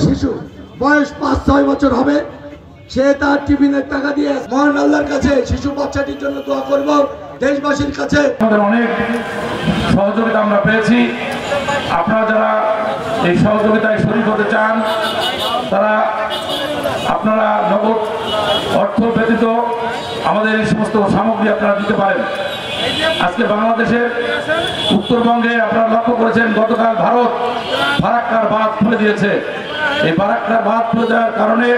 শিশু বয়স 5-6 বছর হবে, সে তার টিফিনের টাকা দিয়ে মহান আল্লাহর কাছে শিশু বাচ্চাটির জন্য দোয়া করব। দেশবাসীর কাছে আমাদের অনেক সহযোগিতা আমরা পেয়েছি। আপনারা যারা এই সহযোগিতায় শরীক হতে চান তারা আপনারা নগদ অর্থ ব্যতীত আমাদের এই সমস্ত সামগ্রী আপনারা দিতে পারেন। আজকে বাংলাদেশের উত্তরবঙ্গে আপনারা লক্ষ্য করেছেন গতকাল ভারত ফারাক্কার বাঁধ খুলে দিয়েছে। এই ফারাক্কার বাঁধ খুলে দেওয়ার কারণে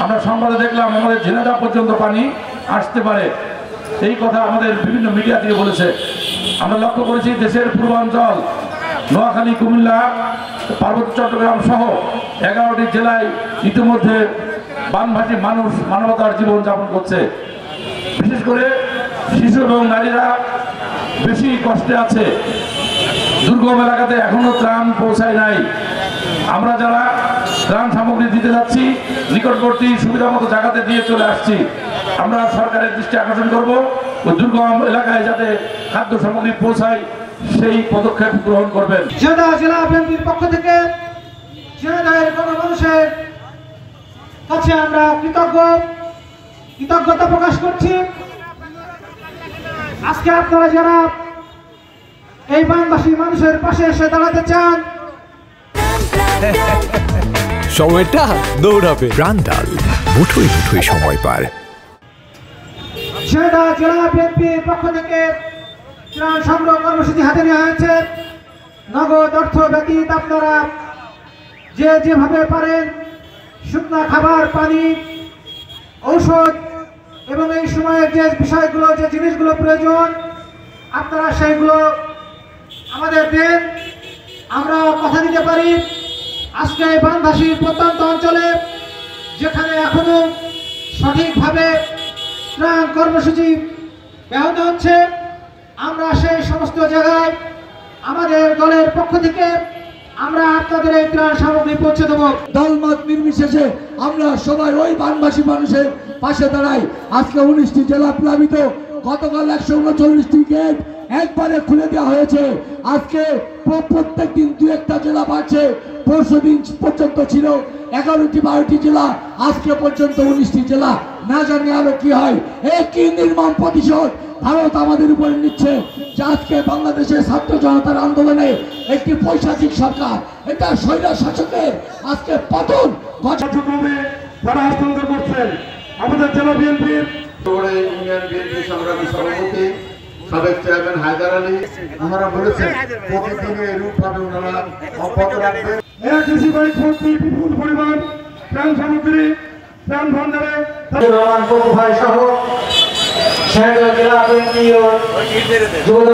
আমরা সংবাদে দেখলাম আমাদের ঝিনাইদহ পর্যন্ত পানি আসতে পারে, এই কথা আমাদের বিভিন্ন মিডিয়া থেকে বলেছে। আমরা লক্ষ্য করেছি দেশের পূর্বাঞ্চল নোয়াখালী, কুমিল্লা, পার্বত্য চট্টগ্রাম সহ 11টি জেলায় ইতিমধ্যে বানভাসী মানুষ মানবতার জীবন যাপন করছে। বিশেষ করে শিশু এবং নারীরা বেশি কষ্টে আছে। দুর্গম এলাকাতে এখনো ত্রাণ পৌঁছায় নাই। আমরা যারা ত্রাণ সামগ্রী দিতে যাচ্ছি নিকটবর্তী সুবিধা মতো জায়গাতে দিয়ে চলে আসছি। আমরা সরকারের দৃষ্টি আকর্ষণ করব ওই দুর্গম এলাকায় যাতে খাদ্য সামগ্রী পৌঁছায় সেই পদক্ষেপ গ্রহণ করবেন। ঝিনাইদহ জেলা বিএনপির পক্ষ থেকে ঝিনাইদহের গণমানুষের কাছে আমরা কৃতজ্ঞতা প্রকাশ করছি। আজকে আপনারা যারা এই বানবাসী মানুষের পাশে এসে দাঁড়াতে চান, সময়টা দৌড়াবে। প্রাণডাল মুঠোই মুঠোই সময় পার। ঝিনাইদহ জেলা বিএনপির পক্ষ থেকে ত্রাণ সংগ্রহ কর্মসূচি হাতে নেওয়া হয়েছে। নগদ অর্থ ব্যতীত আপনারা যে যেভাবে পারেন শুকনো খাবার, পানি, ঔষধ এবং এই সময়ে যে বিষয়গুলো যে জিনিসগুলো প্রয়োজন আপনারা সেইগুলো আমাদের দেন। আমরা কথা দিতে পারি আজকে বানভাসী প্রত্যন্ত অঞ্চলে যেখানে এখনো সঠিকভাবে ত্রাণ কর্মসূচি ব্যাহত হচ্ছে, আমরা সেই সমস্ত জায়গায় আমাদের দলের পক্ষ থেকে আমরা আপনাদের এই ত্রাণ সামগ্রী পৌঁছে দেবো। দলমত নির্বিশেষে আমরা সবাই ওই বানবাসী মানুষের পাশে দাঁড়াই। আজকে 19টি জেলা প্লাবিত, গতকাল 139টি গেট একবারে খুলে দেওয়া হয়েছে। আজকে প্রত্যেক দিন 2-1টা জেলা বাড়ছে। পরশু দিন পর্যন্ত ছিল 11-12টি জেলা, আজকে পর্যন্ত 19টি জেলা। না জানি আরো কি হয়। কি নির্মম প্রতিশোধ ভারত আমাদের উপরে নিচ্ছে যে আজকে বাংলাদেশের ছাত্র জনতার আন্দোলনে একটি পৈশাচিক সরকার, এটা স্বৈরা শাসকের আজকে পতন কার্যক্রমে যারা হস্তান্তর করছেন আমাদের জেলা বিএনপির ইউনিয়ন বিএনপি সংগ্রামী সভাপতি সাবেক চেয়ারম্যান হায়দার আলী ওনারা বলেছেন প্রতিদিনে এরূপভাবে ওনারা অব্যাহত রাখবেন। বিপুল পরিমাণ ত্রাণ সামগ্রী ত্রাণ ভান্ডারে সহ ঝিনাইদহ জেলা বিএনপি